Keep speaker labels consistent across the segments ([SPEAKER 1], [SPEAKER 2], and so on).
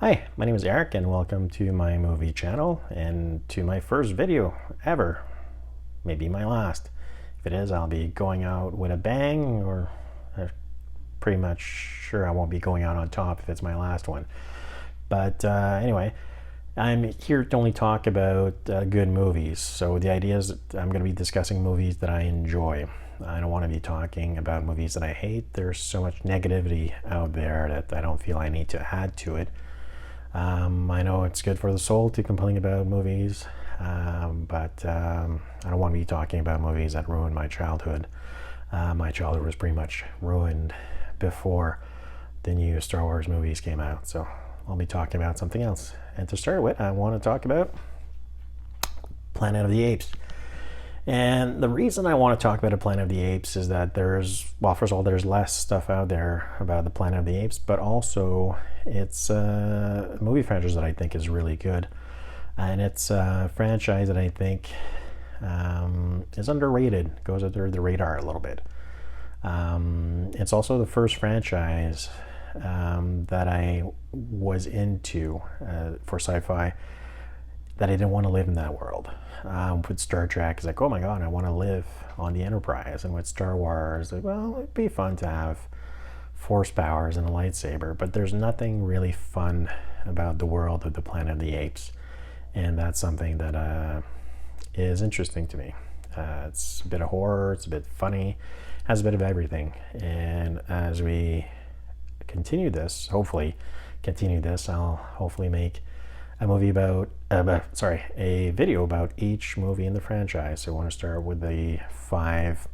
[SPEAKER 1] Hi, my name is Eric and welcome to my movie channel and to my first video ever, maybe my last. If it is, I'll be going out with a bang, or pretty much sure I won't be going out on top if it's my last one. But anyway, I'm here to only talk about good movies. So the idea is that I'm going to be discussing movies that I enjoy. I don't want to be talking about movies that I hate. There's so much negativity out there that I don't feel I need to add to it. I know it's good for the soul to complain about movies, but I don't want to be talking about movies that ruined my childhood. My childhood was pretty much ruined before the new Star Wars movies came out, so I'll be talking about something else. And to start with, I want to talk about Planet of the Apes. And the reason I want to talk about a Planet of the Apes is that first of all, there's less stuff out there about the Planet of the Apes, but also it's a movie franchise that I think is really good. And it's a franchise that I think is underrated, goes under the radar a little bit. It's also the first franchise that I was into for sci-fi that I didn't want to live in that world. With Star Trek, it's like, oh my god, I want to live on the Enterprise. And with Star Wars, like, well, it'd be fun to have force powers and a lightsaber, but there's nothing really fun about the world of the Planet of the Apes. And that's something that is interesting to me. It's a bit of horror, it's a bit funny, has a bit of everything. And as we I'll hopefully make a video about each movie in the franchise. So I want to start with the 5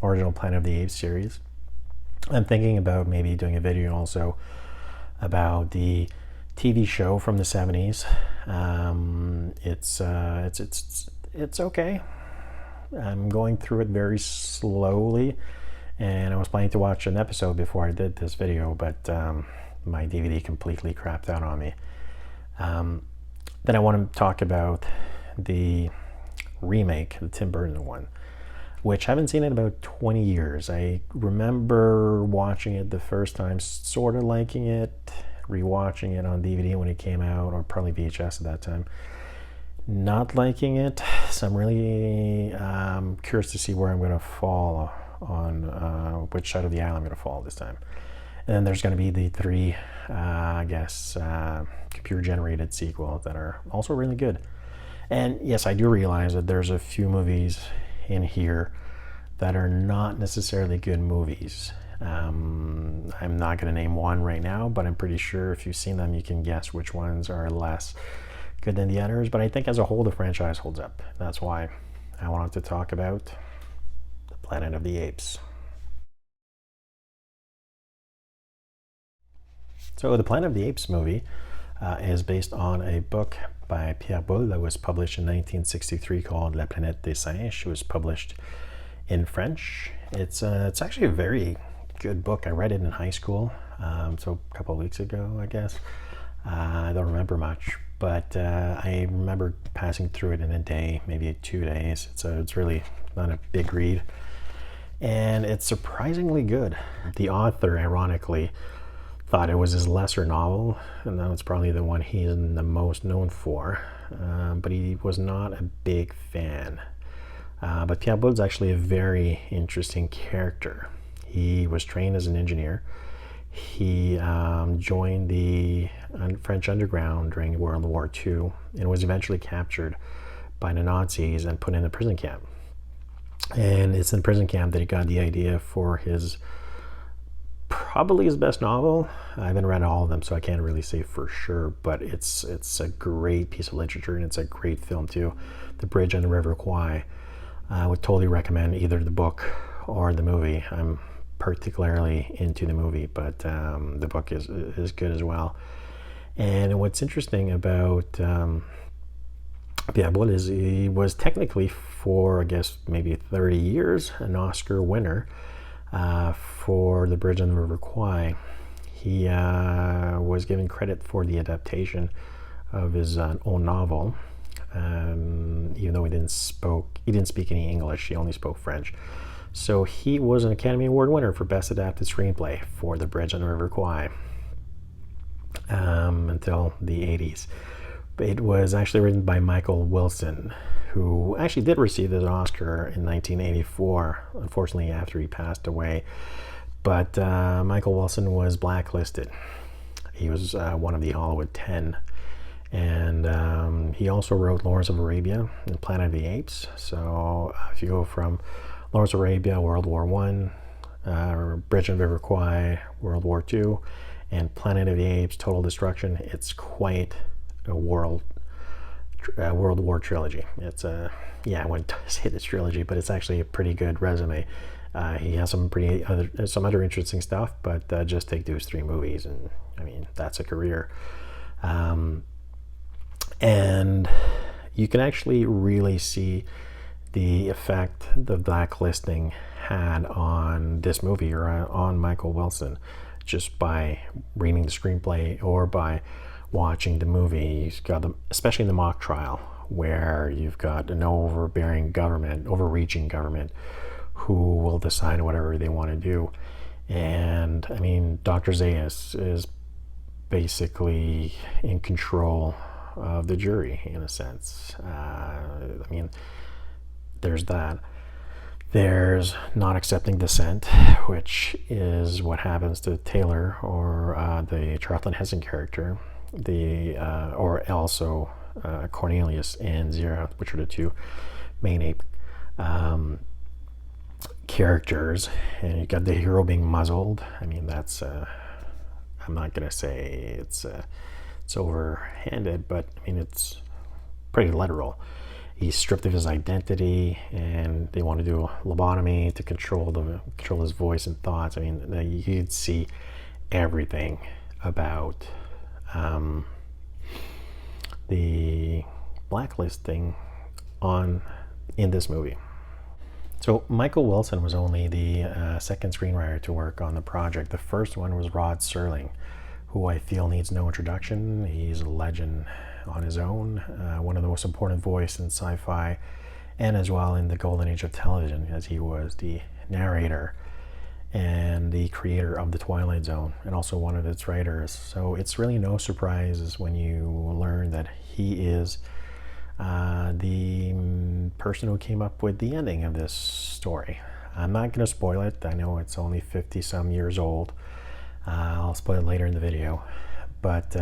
[SPEAKER 1] original Planet of the Apes series. I'm thinking about maybe doing a video also about the TV show from the 70s. It's okay. I'm going through it very slowly, and I was planning to watch an episode before I did this video, but my DVD completely crapped out on me. Then I want to talk about the remake, the Tim Burton one, which I haven't seen in about 20 years. I remember watching it the first time, sort of liking it, rewatching it on DVD when it came out, or probably VHS at that time, not liking it. So I'm really curious to see where I'm going to fall on which side of the aisle I'm going to fall this time. And then there's going to be the 3, computer-generated sequels that are also really good. And yes, I do realize that there's a few movies in here that are not necessarily good movies. I'm not going to name one right now, but I'm pretty sure if you've seen them, you can guess which ones are less good than the others. But I think as a whole, the franchise holds up. That's why I wanted to talk about the Planet of the Apes. So the Planet of the Apes movie is based on a book by Pierre Boulle that was published in 1963 called La Planète des Singes. It was published in French. It's actually a very good book. I read it in high school, so a couple of weeks ago, I guess. I don't remember much, but I remember passing through it in a day, maybe 2 days. It's really not a big read, and it's surprisingly good. The author, ironically, thought it was his lesser novel, and that was probably the one he's the most known for, but he was not a big fan. But Pierre Boulle is actually a very interesting character. He was trained as an engineer. He joined the French underground during World War II and was eventually captured by the Nazis and put in a prison camp. And it's in prison camp that he got the idea for probably his best novel. I haven't read all of them, so I can't really say for sure, but it's a great piece of literature, and it's a great film too. The Bridge on the River Kwai. I would totally recommend either the book or the movie. I'm particularly into the movie, but the book is good as well. And what's interesting about Pierre Boulle is he was technically, for I guess maybe 30 years, an Oscar winner for The Bridge on the River Kwai. He was given credit for the adaptation of his own novel, even though he didn't speak any English. He only spoke French. So he was an Academy Award winner for Best Adapted Screenplay for The Bridge on the River Kwai. until the 80s. It was actually written by Michael Wilson, who actually did receive his Oscar in 1984, unfortunately after he passed away. But Michael Wilson was blacklisted. He was one of the Hollywood 10. And he also wrote Lawrence of Arabia and Planet of the Apes. So if you go from Lawrence of Arabia, World War I, Bridge and River Kwai, World War II, and Planet of the Apes, Total Destruction, it's quite a World War trilogy. It's I wouldn't say this trilogy, but it's actually a pretty good resume. He has some other interesting stuff, but just take those 3 movies, and I mean that's a career. And you can actually really see the effect the blacklisting had on this movie, or on Michael Wilson, just by reading the screenplay or by watching the movie. You've got especially in the mock trial, where you've got an overreaching government who will decide whatever they want to do. And I mean, Dr. Zayas is basically in control of the jury in a sense. I mean, there's that. There's not accepting dissent, which is what happens to Taylor, or the Charlton Heston character, or also Cornelius and Zira, which are the 2 main ape characters. And you got the hero being muzzled. I mean, that's I'm not gonna say it's overhanded, but I mean it's pretty literal. He's stripped of his identity, and they want to do a lobotomy to control his voice and thoughts. I mean, you'd see everything about the blacklisting in this movie. So Michael Wilson was only the second screenwriter to work on the project. The first one was Rod Serling, who I feel needs no introduction. He's a legend on his own, one of the most important voices in sci-fi, and as well in the golden age of television, as he was the narrator and the creator of The Twilight Zone, and also one of its writers. So it's really no surprises when you learn that he is the person who came up with the ending of this story. I'm not going to spoil it. I know it's only 50 some years old. I'll spoil it later in the video, but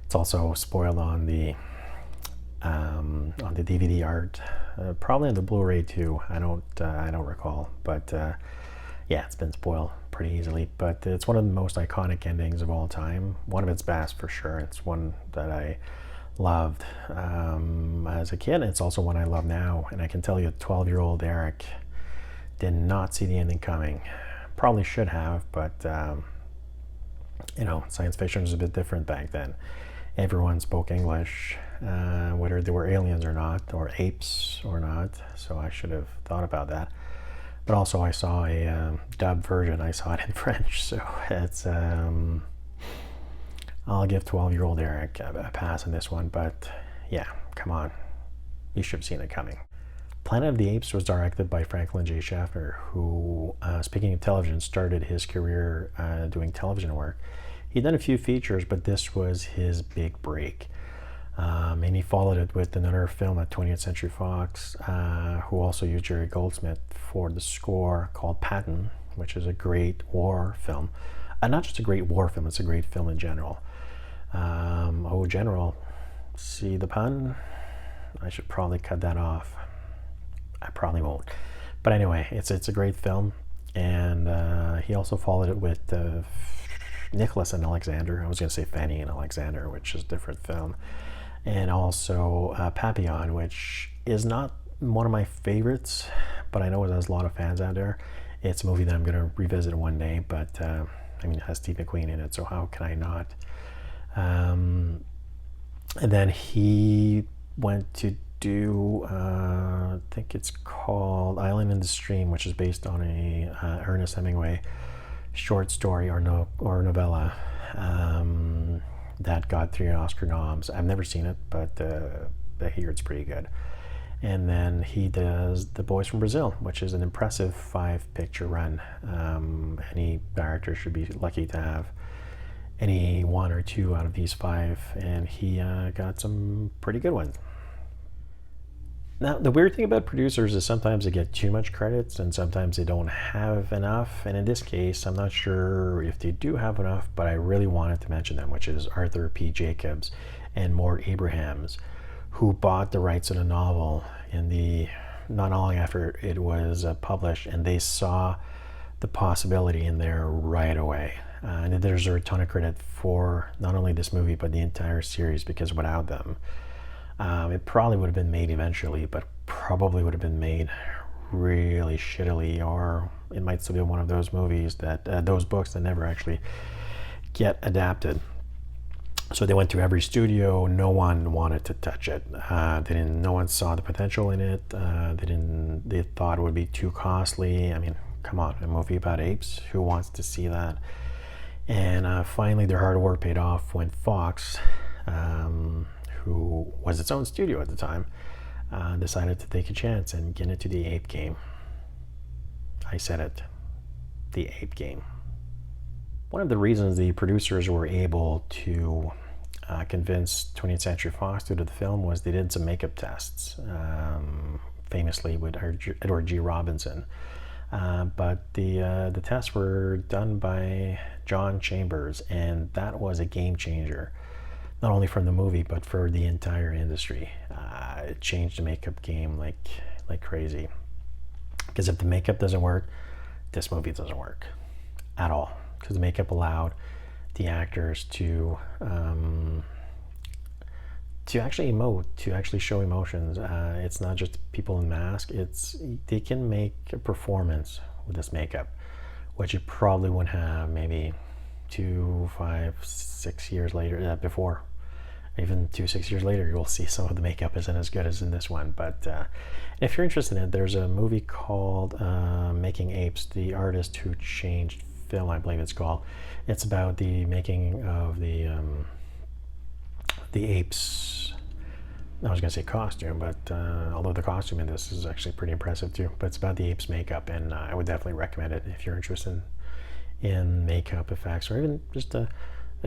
[SPEAKER 1] it's also spoiled on the DVD art, probably on the Blu-ray too. I don't recall, but yeah, it's been spoiled pretty easily. But it's one of the most iconic endings of all time. One of its best for sure. It's one that I loved as a kid. It's also one I love now, and I can tell you, 12-year-old Eric did not see the ending coming. Probably should have, but science fiction was a bit different back then. Everyone spoke English, whether they were aliens or not, or apes or not, so I should have thought about that. But also I saw a dubbed version. I saw it in French, so it's I'll give 12-year-old Eric a pass on this one, but yeah, come on, you should have seen it coming. Planet of the Apes was directed by Franklin J. Schaffner, who, speaking of television, started his career doing television work. He'd done a few features, but this was his big break. And he followed it with another film at 20th Century Fox, who also used Jerry Goldsmith for the score, called Patton, which is a great war film. Not just a great war film, it's a great film in general. General, see the pun? I should probably cut that off. I probably won't. But anyway, it's a great film. And he also followed it with Nicholas and Alexander. I was going to say Fanny and Alexander, which is a different film. And also Papillon, which is not one of my favorites, but I know it has a lot of fans out there. It's a movie that I'm going to revisit one day, but I mean, it has Steve McQueen in it, so how can I not? And then he went to do, I think it's called Island in the Stream, which is based on a Ernest Hemingway short story or novella that got 3 Oscar noms. I've never seen it, but I hear it's pretty good. And then he does The Boys from Brazil, which is an impressive 5-picture run. Any director should be lucky to have any one or two out of these five, and he got some pretty good ones. Now, the weird thing about producers is sometimes they get too much credits and sometimes they don't have enough. And in this case, I'm not sure if they do have enough, but I really wanted to mention them, which is Arthur P. Jacobs and Mort Abrahams, who bought the rights to the novel in the not long after it was published, and they saw the possibility in there right away. And they deserve a ton of credit for not only this movie, but the entire series, because without them, it probably would have been made eventually, but probably would have been made really shittily, or it might still be one of those movies that, those books that never actually get adapted. So they went to every studio. No one wanted to touch it. No one saw the potential in it. They thought it would be too costly. I mean, come on, a movie about apes. Who wants to see that? And finally, their hard work paid off when Fox, who was its own studio at the time, decided to take a chance and get into the ape game. I said it, the ape game. One of the reasons the producers were able to convince 20th Century Fox to do the film was they did some makeup tests, famously with Edward G. Robinson. But the tests were done by John Chambers, and that was a game changer. Not only from the movie, but for the entire industry. It changed the makeup game like crazy. Because if the makeup doesn't work, this movie doesn't work at all. Because the makeup allowed the actors to actually emote, to actually show emotions. It's not just people in masks. They can make a performance with this makeup, which you probably wouldn't have maybe 2, 5, 6 years later, before. Even 2, 6 years later, you'll see some of the makeup isn't as good as in this one. But if you're interested in it, there's a movie called Making Apes, The Artist Who Changed Film, I believe it's called. It's about the making of the apes. I was going to say costume, but although the costume in this is actually pretty impressive too. But it's about the apes makeup, and I would definitely recommend it if you're interested in makeup effects, or even just a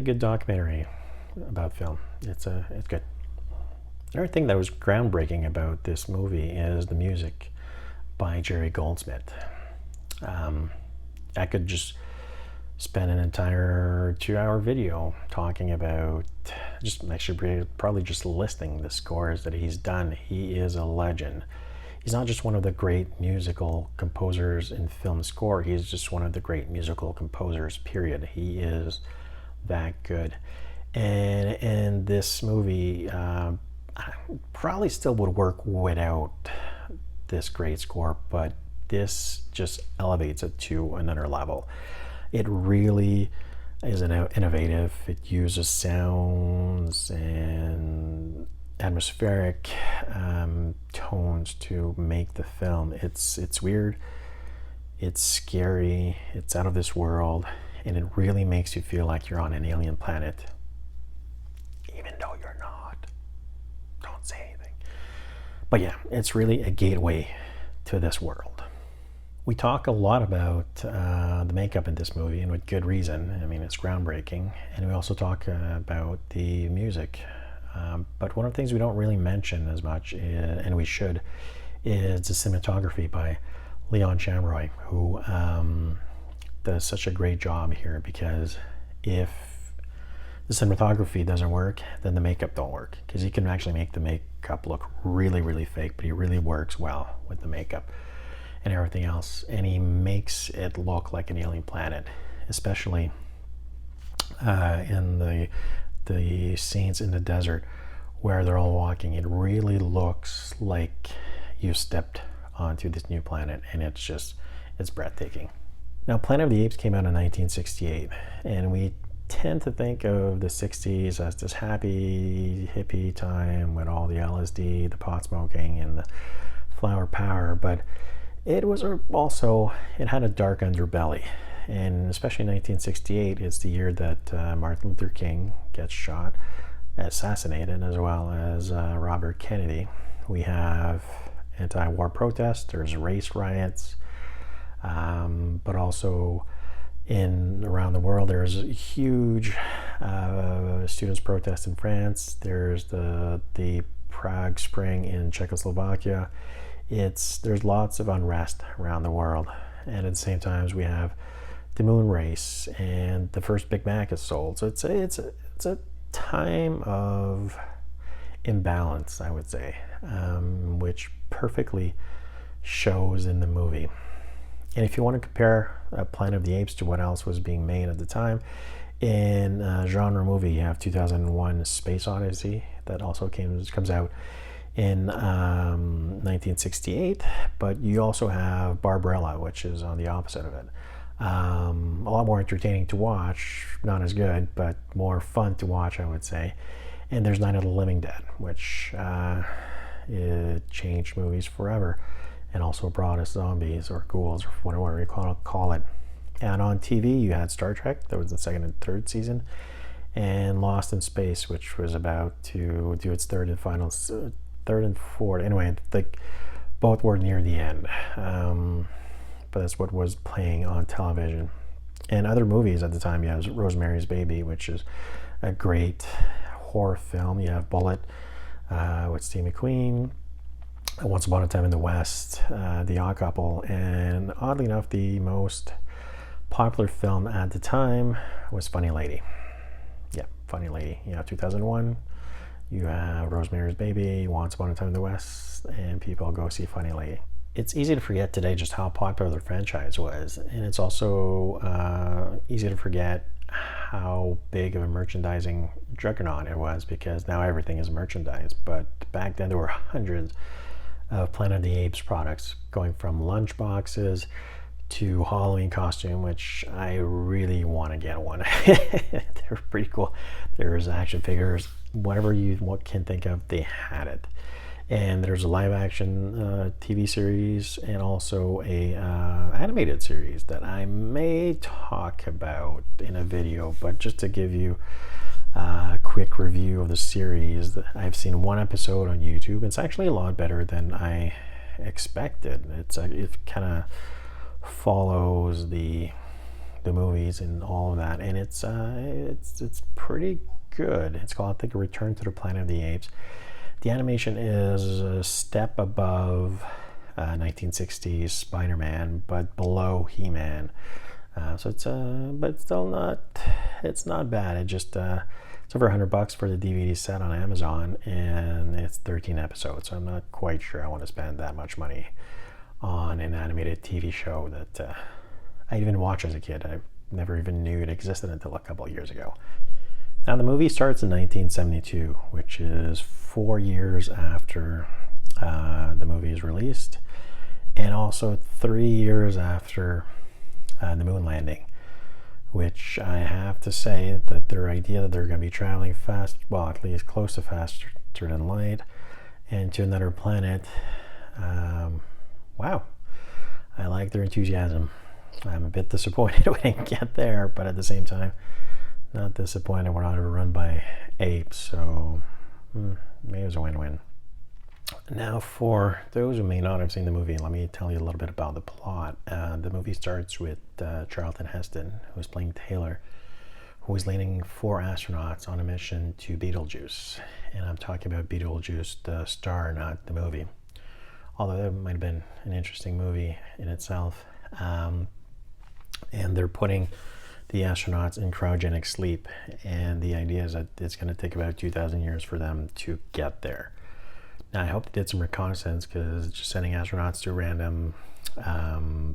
[SPEAKER 1] good documentary about film. It's good. Another thing that was groundbreaking about this movie is the music by Jerry Goldsmith. I could just spend an entire 2-hour video talking about, probably just listing the scores that he's done. He is a legend. He's not just one of the great musical composers in film score, he's just one of the great musical composers, period. He is that good. And this movie probably still would work without this great score, but this just elevates it to another level. It really is innovative. It uses sounds and atmospheric tones to make the film. It's weird, it's scary, it's out of this world, and it really makes you feel like you're on an alien planet, even though you're not. Don't say anything. But yeah, it's really a gateway to this world. We talk a lot about the makeup in this movie, and with good reason. I mean, it's groundbreaking. And we also talk about the music. But one of the things we don't really mention as much, and we should, is the cinematography by Leon Shamroy, who does such a great job here, because if the cinematography doesn't work, then the makeup don't work, because he can actually make the makeup look really, really fake, but he really works well with the makeup and everything else, and he makes it look like an alien planet, especially in the scenes in the desert where they're all walking. It really looks like you stepped onto this new planet, and it's breathtaking. Now, Planet of the Apes came out in 1968, and we tend to think of the 60s as this happy hippie time with all the LSD, the pot smoking, and the flower power, but it was also, it had a dark underbelly. And especially in 1968, it's the year that Martin Luther King gets shot, assassinated, as well as Robert Kennedy. We have anti-war protests, there's race riots, but also in around the world. There's a huge students' protest in France. There's the Prague Spring in Czechoslovakia. There's lots of unrest around the world, and at the same time we have the moon race and the first Big Mac is sold. So it's a time of imbalance, I would say, which perfectly shows in the movie. And if you want to compare Planet of the Apes to what else was being made at the time, in genre movie, you have 2001 Space Odyssey that also comes out in 1968, but you also have Barbarella, which is on the opposite of it. A lot more entertaining to watch, not as good, but more fun to watch, I would say. And there's Night of the Living Dead, which it changed movies forever, and also brought us zombies or ghouls or whatever you call it. And on TV, you had Star Trek. That was the second and third season, and Lost in Space, which was about to do its third and fourth. Anyway, both were near the end. But that's what was playing on television. And other movies at the time, you have Rosemary's Baby, which is a great horror film. You have Bullet with Steve McQueen, Once Upon a Time in the West, The Odd Couple, and oddly enough, the most popular film at the time was Funny Lady. Yeah, Funny Lady. You have 2001, you have Rosemary's Baby, Once Upon a Time in the West, and people go see Funny Lady. It's easy to forget today just how popular the franchise was, and it's also easy to forget how big of a merchandising juggernaut it was, because now everything is merchandise. But back then there were hundreds of Planet of the Apes products, going from lunch boxes to Halloween costume, which I really want to get one. They're pretty cool. There's action figures, whatever you can think of, they had it. And there's a live action TV series and also a animated series that I may talk about in a video, but just to give you a quick review of the series, I've seen one episode on YouTube. It's actually a lot better than I expected. It kind of follows the movies and all of that, and it's pretty good. It's called, I think, A Return to the Planet of the Apes. The animation is a step above 1960s Spider-Man, but below He-Man. So but still not. It's not bad. It's over $100 for the DVD set on Amazon, and it's 13 episodes. So I'm not quite sure I want to spend that much money on an animated TV show that I even watched as a kid. I never even knew it existed until a couple of years ago. Now, the movie starts in 1972, which is 4 years after the movie is released, and also 3 years after the moon landing, which I have to say that their idea that they're going to be traveling fast, well, at least close to faster than light, and to another planet, wow, I like their enthusiasm. I'm a bit disappointed we didn't get there, but at the same time, not disappointed we're not overrun by apes, so maybe it was a win-win. Now, for those who may not have seen the movie, let me tell you a little bit about the plot. The movie starts with Charlton Heston, who's playing Taylor, who is leading 4 astronauts on a mission to Betelgeuse. And I'm talking about Betelgeuse, the star, not the movie. Although that might have been an interesting movie in itself. And they're putting the astronauts in cryogenic sleep, and the idea is that it's going to take about 2,000 years for them to get there. Now, I hope they did some reconnaissance, because just sending astronauts to a random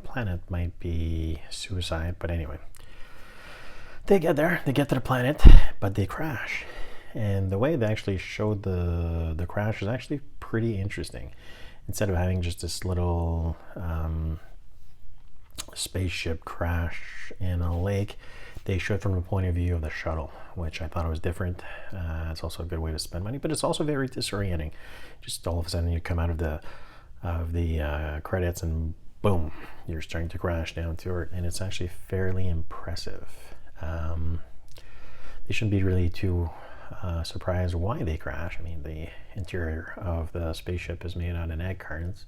[SPEAKER 1] planet might be suicide. But anyway, they get there, they get to the planet, but they crash. And the way they actually showed the crash is actually pretty interesting. Instead of having just this little spaceship crash in a lake, they showed from the point of view of the shuttle, which I thought was different. It's also a good way to spend money, but it's also very disorienting. Just all of a sudden you come out of the credits and boom, you're starting to crash down to Earth, and it's actually fairly impressive. They shouldn't be really too surprised why they crash. I mean, the interior of the spaceship is made out of egg cartons.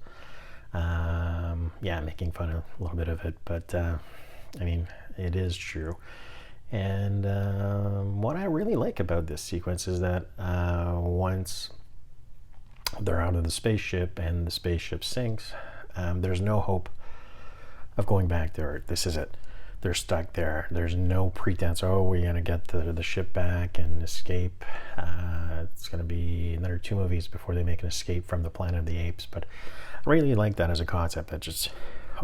[SPEAKER 1] Yeah, making fun of a little bit of it, but I mean, It is true. And what I really like about this sequence is that once they're out of the spaceship and the spaceship sinks, there's no hope of going back to Earth. This is it. They're stuck there. There's no pretense, oh, we're going to get the ship back and escape. It's going to be another 2 movies before they make an escape from the planet of the apes. But I really like that as a concept. That just,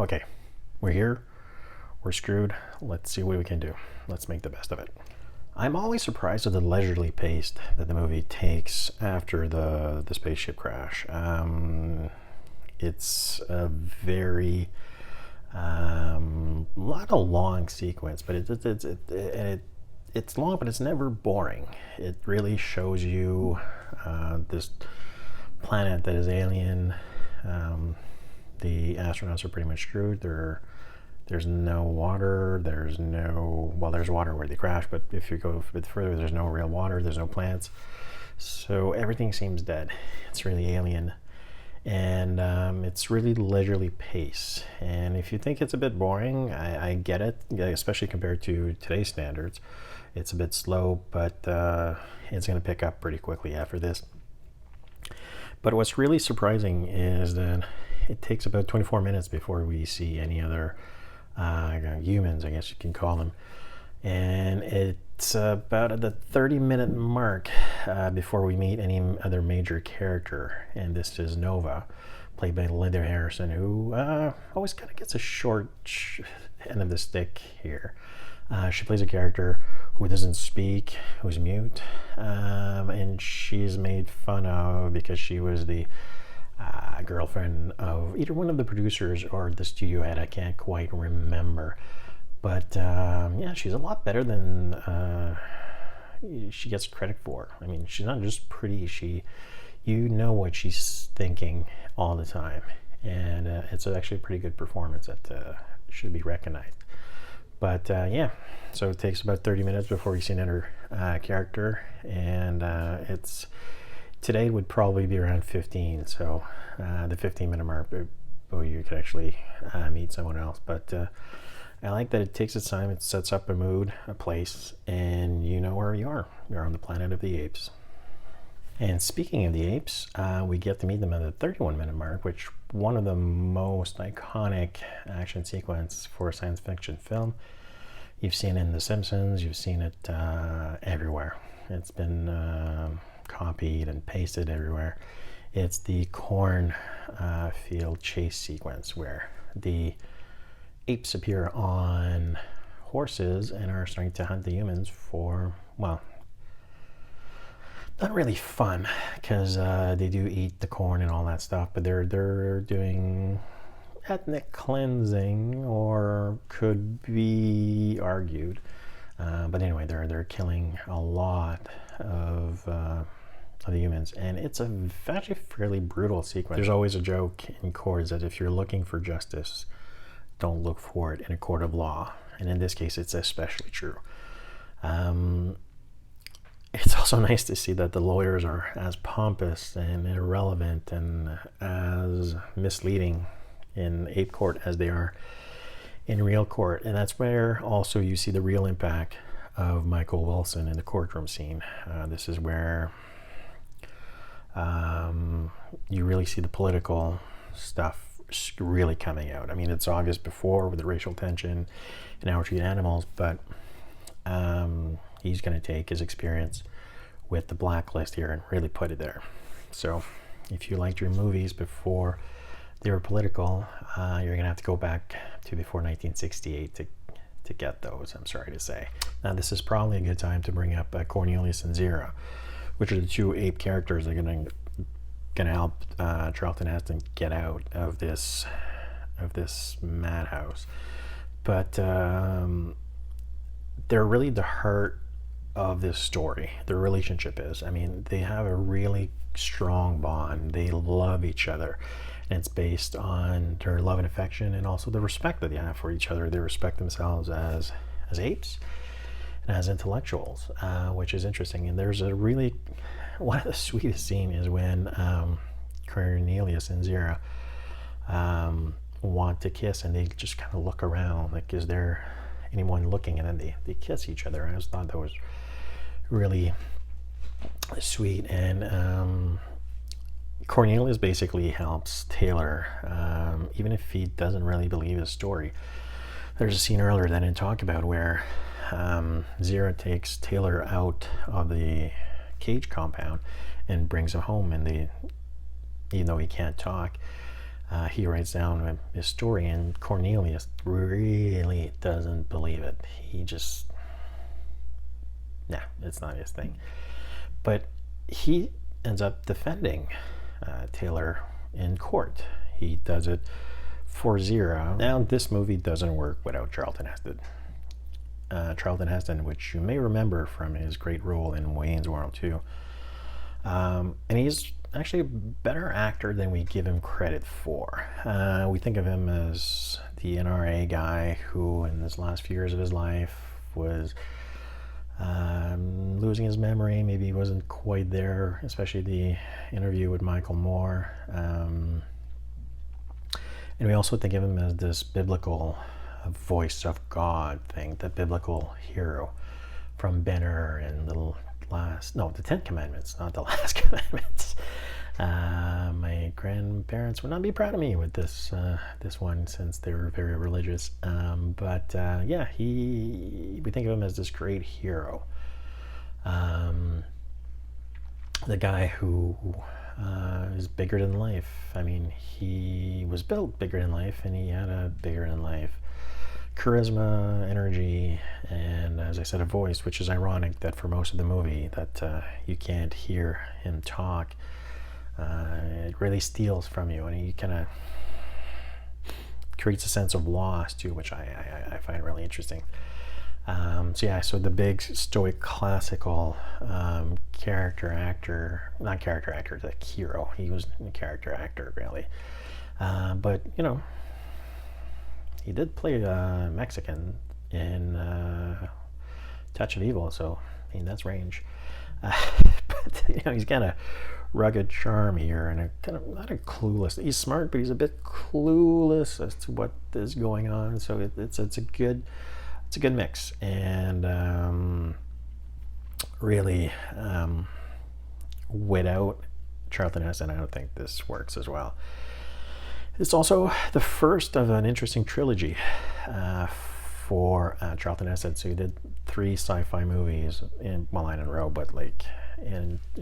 [SPEAKER 1] okay, we're here. We're screwed. Let's see what we can do. Let's make the best of it. I'm always surprised at the leisurely pace that the movie takes after the spaceship crash. It's a very not a long sequence, but it's long, but it's never boring. It really shows you this planet that is alien. The astronauts are pretty much screwed. There's no water. There's water where they crash, but if you go a bit further, there's no real water. There's no plants. So everything seems dead. It's really alien. And it's really leisurely pace. And if you think it's a bit boring, I get it, especially compared to today's standards. It's a bit slow, but it's going to pick up pretty quickly after this. But what's really surprising is that it takes about 24 minutes before we see any other humans, I guess you can call them. And it's about at the 30-minute mark before we meet any other major character. And this is Nova, played by Linda Harrison, who always kind of gets a short end of the stick here. She plays a character who doesn't speak, who's mute, and she's made fun of because she was the girlfriend of either one of the producers or the studio head. I can't quite remember. But yeah, she's a lot better than she gets credit for. I mean, she's not just pretty. You know what she's thinking all the time. And it's actually a pretty good performance that should be recognized. But yeah, so it takes about 30 minutes before we see another character. And today would probably be around 15. So the 15-minute mark, you could actually meet someone else. But I like that it takes its time. It sets up a mood, a place, and you know where you are. You're on the planet of the apes. And speaking of the apes, we get to meet them at the 31-minute mark, which one of the most iconic action sequences for a science fiction film. You've seen it in The Simpsons. You've seen it everywhere. It's been copied and pasted everywhere. It's the corn field chase sequence where the apes appear on horses and are starting to hunt the humans for, well, not really fun, because they do eat the corn and all that stuff, but they're doing ethnic cleansing, or could be argued. But anyway, they're killing a lot of the humans, and it's actually fairly brutal sequence. There's always a joke in courts that if you're looking for justice, don't look for it in a court of law, and in this case it's especially true. It's also nice to see that the lawyers are as pompous and irrelevant and as misleading in ape court as they are in real court, and that's where also you see the real impact of Michael Wilson in the courtroom scene. This is where you really see the political stuff really coming out. I mean, it's obvious before with the racial tension and how we treat animals, but he's going to take his experience with the blacklist here and really put it there. So if you liked your movies before they were political, you're going to have to go back to before 1968 to get those, I'm sorry to say. Now, this is probably a good time to bring up Cornelius and Zira, which are the 2 ape characters that are going to help Charlton Heston get out of this madhouse. But they're really the heart of this story. Their relationship is. I mean, they have a really strong bond. They love each other. And it's based on their love and affection, and also the respect that they have for each other. They respect themselves as apes and as intellectuals, which is interesting. And there's a really, one of the sweetest scenes is when Cornelius and Zira want to kiss, and they just kind of look around like, is there anyone looking, and then they kiss each other. I just thought that was really sweet. And Cornelius basically helps Taylor, even if he doesn't really believe his story. There's a scene earlier that I didn't talk about where Zira takes Taylor out of the cage compound and brings him home, and even though he can't talk, he writes down his story, and Cornelius really doesn't believe it. He just, it's not his thing. But he ends up defending Taylor in court. He does it for Zira. Now, this movie doesn't work without Charlton Heston. Charlton Heston, which you may remember from his great role in Wayne's World 2. And he's actually a better actor than we give him credit for. We think of him as the NRA guy who, in his last few years of his life, was losing his memory. Maybe he wasn't quite there, especially the interview with Michael Moore. And we also think of him as this biblical voice of God thing, the biblical hero from Benner and the Ten Commandments, not the Last Commandments. My grandparents would not be proud of me with this one, since they were very religious. We think of him as this great hero, the guy who is bigger than life. I mean, he was built bigger than life, and he had a bigger than life charisma, energy, and, as I said, a voice, which is ironic that for most of the movie that you can't hear him talk. It really steals from you, and he kind of creates a sense of loss too, which I find really interesting. So the big stoic classical the hero. He was a character actor, really. But he did play Mexican in Touch of Evil, so I mean, that's range. But he's kind of rugged charm here, and a kind of not a clueless. He's smart, but he's a bit clueless as to what is going on. So it's a good mix, and really, without Charlton Heston, I don't think this works as well. It's also the first of an interesting trilogy for Charlton Heston. So he did 3 sci-fi movies not in a row, but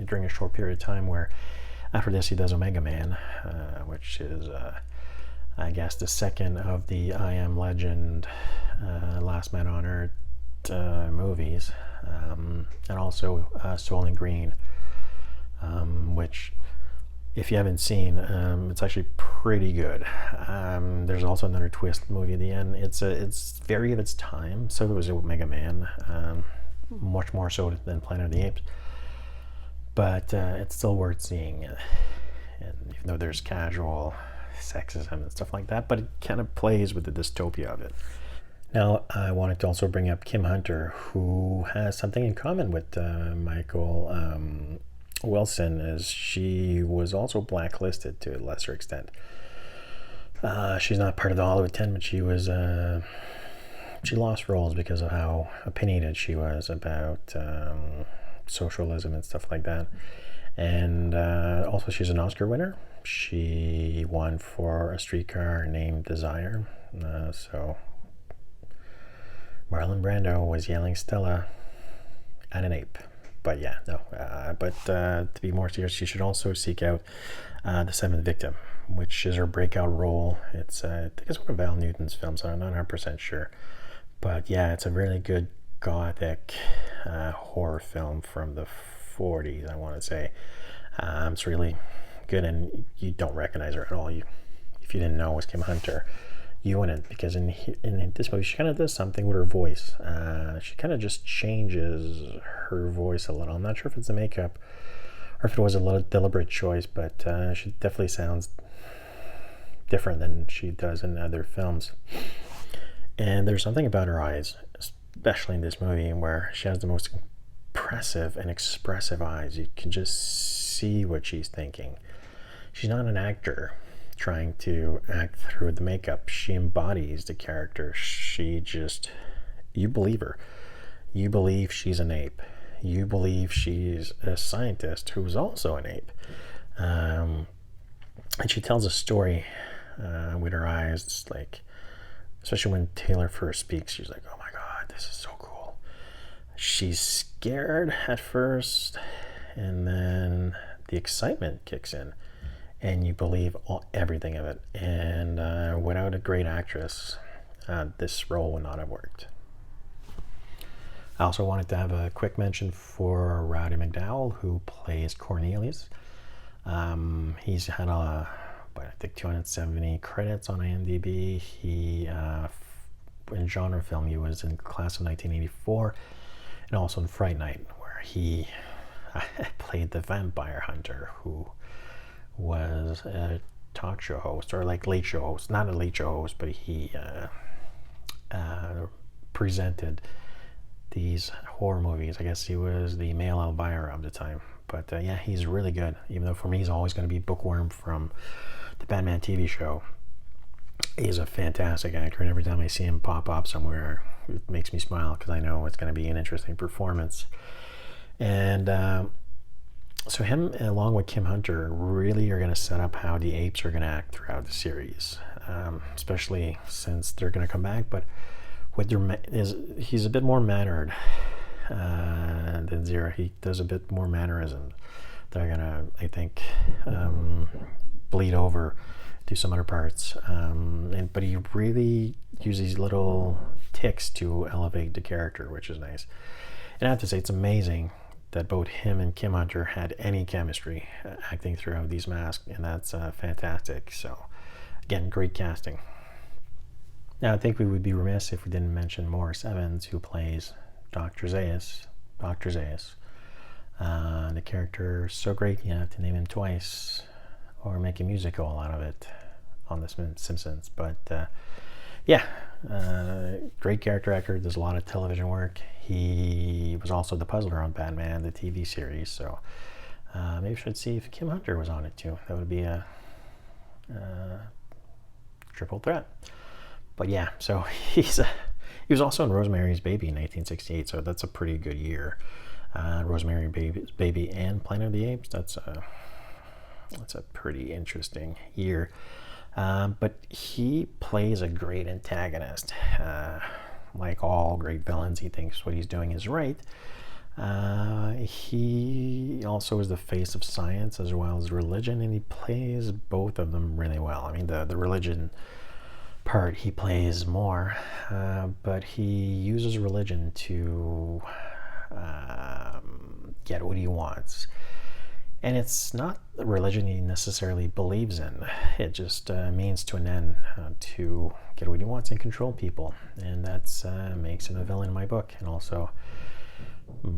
[SPEAKER 1] during a short period of time, where after this he does Omega Man, which is I guess the second of the I Am Legend, Last Man on Earth movies, and also Soylent Green, which, if you haven't seen, it's actually pretty good. There's also another twist movie at the end. It's very of its time. So it was Omega Man, much more so than Planet of the Apes. But it's still worth seeing. And even though there's casual sexism and stuff like that, but it kind of plays with the dystopia of it. Now, I wanted to also bring up Kim Hunter, who has something in common with Michael Wilson, as she was also blacklisted to a lesser extent. She's not part of the Hollywood 10, but she lost roles because of how opinionated she was about socialism and stuff like that. And also, she's an Oscar winner. She won for A Streetcar Named Desire. So Marlon Brando was yelling Stella at an ape. But to be more serious, she should also seek out The Seventh Victim, which is her breakout role. It's I think it's one of Val Newton's films. I'm not 100% sure, but yeah, it's a really good gothic horror film from the 40s, I want to say. It's really good, and you don't recognize her at all. If you didn't know it was Kim Hunter, you wouldn't, because in this movie she kind of does something with her voice. She kind of just changes her voice a little. I'm not sure if it's the makeup or if it was a little deliberate choice, but she definitely sounds different than she does in other films. And there's something about her eyes, especially in this movie, where she has the most impressive and expressive eyes. You can just see what she's thinking. She's not an actor trying to act through the makeup. She embodies the character. She just you believe her. You believe she's an ape. You believe she's a scientist who's also an ape. And she tells a story with her eyes. It's like, especially when Taylor first speaks, she's like, oh my God, this is so cool. She's scared at first, and then the excitement kicks in, and you believe everything of it. And without a great actress, this role would not have worked. I also wanted to have a quick mention for Roddy McDowall, who plays Cornelius. He's had I think 270 credits on IMDb. He in genre film, he was in Class of 1984, and also in Fright Night, where he played the vampire hunter, who was a talk show host, or like late show host. Not a late show host, but he presented these horror movies. I guess he was the male Elvira of the time. But yeah, he's really good. Even though for me, he's always going to be Bookworm from the Batman TV show. He's a fantastic actor, and every time I see him pop up somewhere, it makes me smile, because I know it's going to be an interesting performance. And so him, along with Kim Hunter, really are going to set up how the apes are going to act throughout the series, especially since they're going to come back. But with he's a bit more mannered than Zira. He does a bit more mannerisms that are going to, I think, bleed over to some other parts. But he really uses little ticks to elevate the character, which is nice. And I have to say, it's amazing that both him and Kim Hunter had any chemistry acting throughout these masks, and that's fantastic. So, again, great casting. Now, I think we would be remiss if we didn't mention Morris Evans, who plays Dr. Zaius. Dr. Zaius. The character is so great, you have to name him twice, or make a musical out of it on The Simpsons. But yeah, great character actor, does a lot of television work. He was also the puzzler on Batman, the TV series. So maybe I should see if Kim Hunter was on it too. That would be a triple threat. But yeah, so he was also in Rosemary's Baby in 1968. So that's a pretty good year. Rosemary's Baby and Planet of the Apes. That's a pretty interesting year. But he plays a great antagonist. Like all great villains, he thinks what he's doing is right. He also is the face of science as well as religion, and he plays both of them really well. I mean, the religion part he plays more, but he uses religion to get what he wants. And it's not the religion he necessarily believes in. It just means to an end to get what he wants and control people. And that's makes him a villain in my book, and also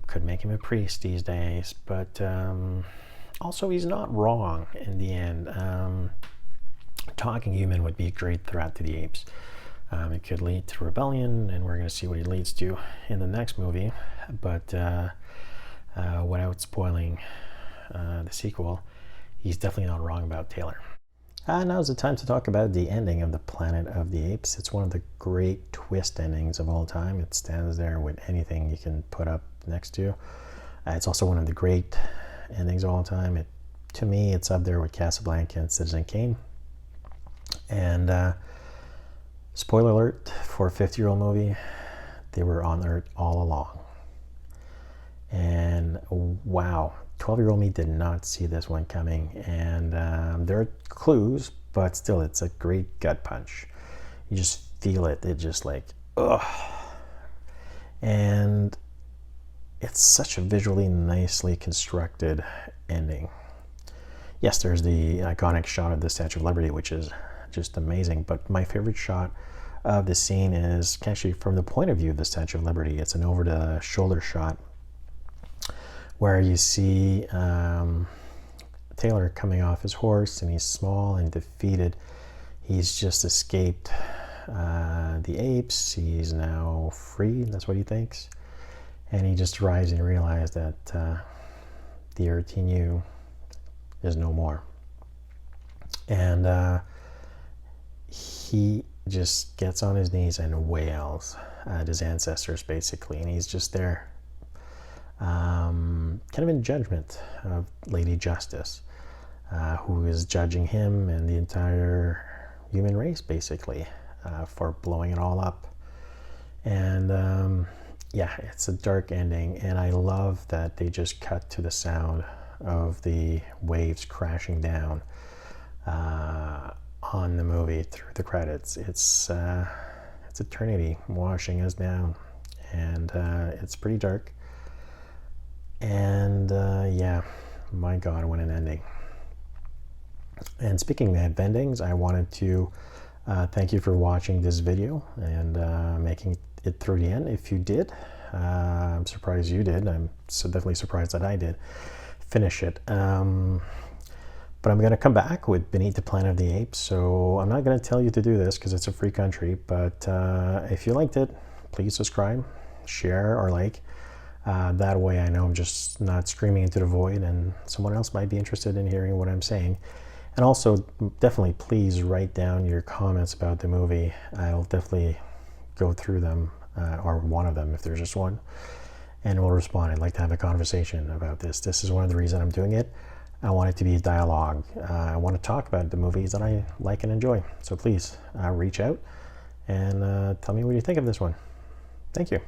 [SPEAKER 1] could make him a priest these days. But also, he's not wrong in the end. Talking human would be a great threat to the apes. It could lead to rebellion, and we're going to see what it leads to in the next movie. But without spoiling the sequel, he's definitely not wrong about Taylor. Now's the time to talk about the ending of the Planet of the Apes. It's one of the great twist endings of all time. It stands there with anything you can put up next to. It's also one of the great endings of all time. To me, it's up there with Casablanca and Citizen Kane. And spoiler alert for a 50-year-old movie, they were on Earth all along. And wow, 12-year-old me did not see this one coming. And there are clues, but still, it's a great gut punch. You just feel it. It's just like, ugh. And it's such a visually nicely constructed ending. Yes, there's the iconic shot of the Statue of Liberty, which is just amazing. But my favorite shot of the scene is actually from the point of view of the Statue of Liberty. It's an over-the-shoulder shot where you see Taylor coming off his horse, and he's small and defeated. He's just escaped the apes. He's now free. That's what he thinks. And he just arrives and realizes that the Earth he knew is no more. And he just gets on his knees and wails at his ancestors, basically, and he's just there, kind of in judgment of Lady Justice, who is judging him and the entire human race, basically, for blowing it all up. And yeah, it's a dark ending, and I love that they just cut to the sound of the waves crashing down on the movie through the credits. It's eternity washing us down, and it's pretty dark. And yeah, my God, what an ending. And speaking of endings, I wanted to thank you for watching this video and making it through the end. If you did, I'm surprised you did. I'm definitely surprised that I did finish it. But I'm going to come back with Beneath the Planet of the Apes. So I'm not going to tell you to do this because it's a free country. But if you liked it, please subscribe, share, or like. That way I know I'm just not screaming into the void, and someone else might be interested in hearing what I'm saying. And also, definitely please write down your comments about the movie. I'll definitely go through them, or one of them if there's just one, and we'll respond. I'd like to have a conversation about this. This is one of the reasons I'm doing it. I want it to be a dialogue. I want to talk about the movies that I like and enjoy. So please reach out and tell me what you think of this one. Thank you.